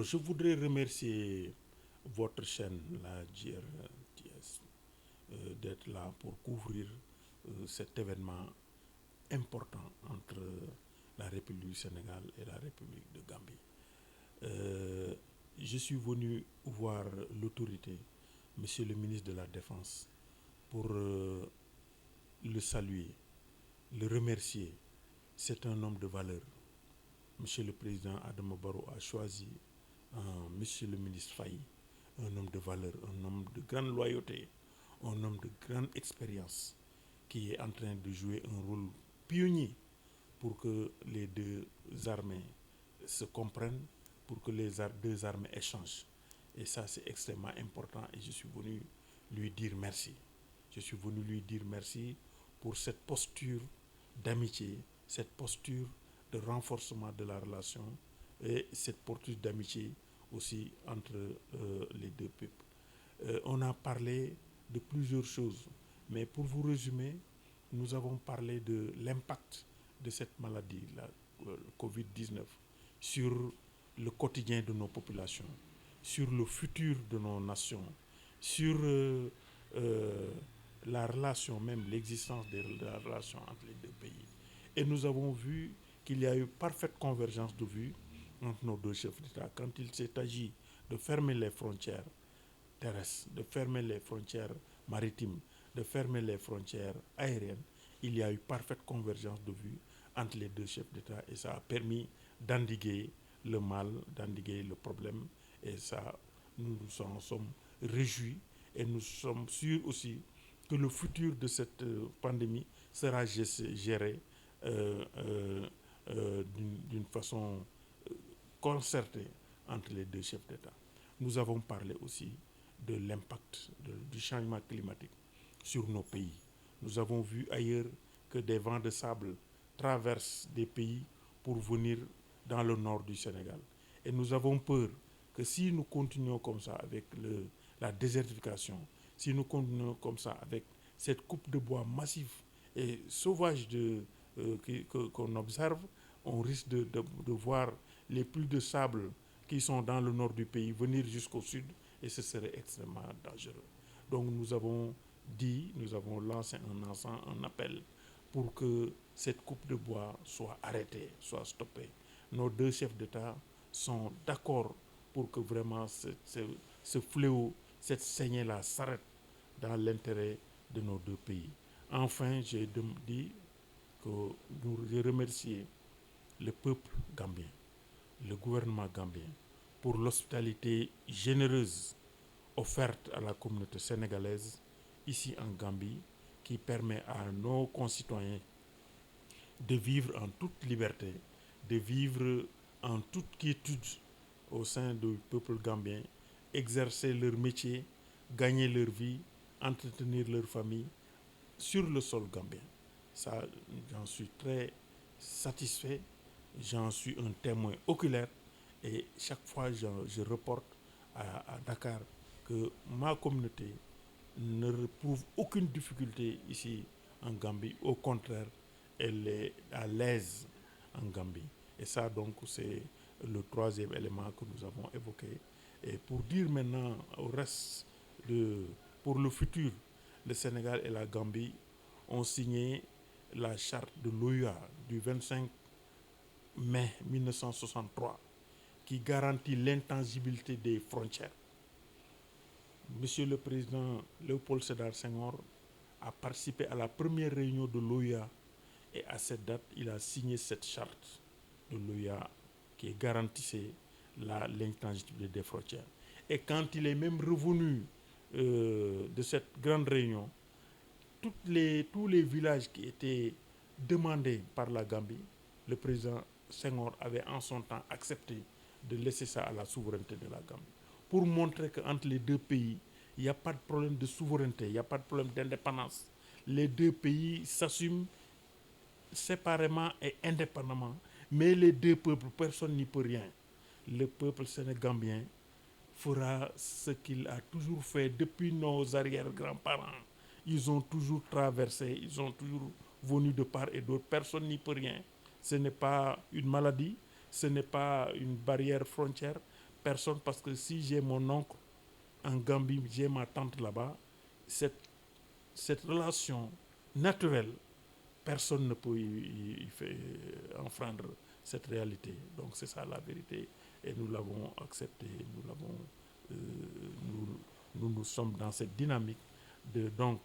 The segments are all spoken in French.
je voudrais remercier votre chaîne, la GRTS, d'être là pour couvrir cet événement important entre la République du Sénégal et la République de Gambie. Je suis venu voir l'autorité, Monsieur le ministre de la Défense, pour le saluer, le remercier. C'est un homme de valeur. Monsieur le Président Adama Barrow a choisi Monsieur le ministre Faye, un homme de valeur, un homme de grande loyauté, un homme de grande expérience qui est en train de jouer un rôle pionnier pour que les deux armées se comprennent, pour que les deux armées échangent. Et ça, c'est extrêmement important et je suis venu lui dire merci. Je suis venu lui dire merci pour cette posture d'amitié, cette posture de renforcement de la relation et cette posture d'amitié aussi entre les deux peuples. On a parlé de plusieurs choses, mais pour vous résumer, nous avons parlé de l'impact de cette maladie, la Covid-19, sur le quotidien de nos populations, sur le futur de nos nations, sur la relation même, l'existence de la relation entre les deux pays. Et nous avons vu qu'il y a eu parfaite convergence de vues entre nos deux chefs d'État. Quand il s'est agi de fermer les frontières terrestres, de fermer les frontières maritimes, de fermer les frontières aériennes, il y a eu parfaite convergence de vues entre les deux chefs d'État et ça a permis d'endiguer le mal, d'endiguer le problème et ça, nous nous en sommes réjouis et nous sommes sûrs aussi que le futur de cette pandémie sera géré d'une façon concertée entre les deux chefs d'État. Nous avons parlé aussi de l'impact du changement climatique sur nos pays. Nous avons vu ailleurs que des vents de sable traversent des pays pour venir dans le nord du Sénégal. Et nous avons peur que si nous continuons comme ça avec la désertification, si nous continuons comme ça avec cette coupe de bois massive et sauvage qu'on observe, on risque de voir les pluies de sable qui sont dans le nord du pays venir jusqu'au sud et ce serait extrêmement dangereux. Donc nous avons dit, nous avons lancé un appel pour que cette coupe de bois soit arrêtée, soit stoppée. Nos deux chefs d'État sont d'accord pour que vraiment ce fléau, cette saignée-là s'arrête dans l'intérêt de nos deux pays. Enfin, j'ai dit que j'ai remercié le peuple gambien, le gouvernement gambien, pour l'hospitalité généreuse offerte à la communauté sénégalaise ici en Gambie, qui permet à nos concitoyens de vivre en toute liberté, de vivre en toute quiétude au sein du peuple gambien, exercer leur métier, gagner leur vie, entretenir leur famille sur le sol gambien. Ça, j'en suis très satisfait, j'en suis un témoin oculaire et chaque fois je reporte à Dakar que ma communauté ne retrouve aucune difficulté ici en Gambie. Au contraire, elle est à l'aise en Gambie. Et ça, donc, c'est le troisième élément que nous avons évoqué. Et pour dire maintenant au reste, pour le futur, le Sénégal et la Gambie ont signé la charte de l'OUA du 25 mai 1963 qui garantit l'intangibilité des frontières. Monsieur le Président Léopold Sédar Senghor a participé à la première réunion de l'OUA et à cette date, il a signé cette charte de l'OUA qui garantissait l'intangibilité des frontières. Et quand il est même revenu de cette grande réunion, tous les villages qui étaient demandés par la Gambie, le président Senghor avait en son temps accepté de laisser ça à la souveraineté de la Gambie. Pour montrer qu'entre les deux pays, il n'y a pas de problème de souveraineté, il n'y a pas de problème d'indépendance. Les deux pays s'assument séparément et indépendamment, mais les deux peuples, personne n'y peut rien. Le peuple sénégambien fera ce qu'il a toujours fait depuis nos arrière-grands-parents. Ils ont toujours traversé, ils ont toujours venu de part et d'autre. Personne n'y peut rien. Ce n'est pas une maladie, ce n'est pas une barrière frontière. personne, parce que si j'ai mon oncle en Gambie, j'ai ma tante là-bas, cette relation naturelle, personne ne peut enfreindre cette réalité. Donc c'est ça la vérité. Et nous l'avons accepté, euh, nous sommes dans cette dynamique de donc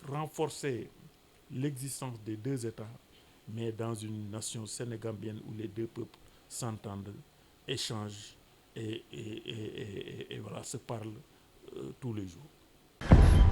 renforcer l'existence des deux États, mais dans une nation sénégambienne où les deux peuples s'entendent, échangent et voilà, se parlent tous les jours.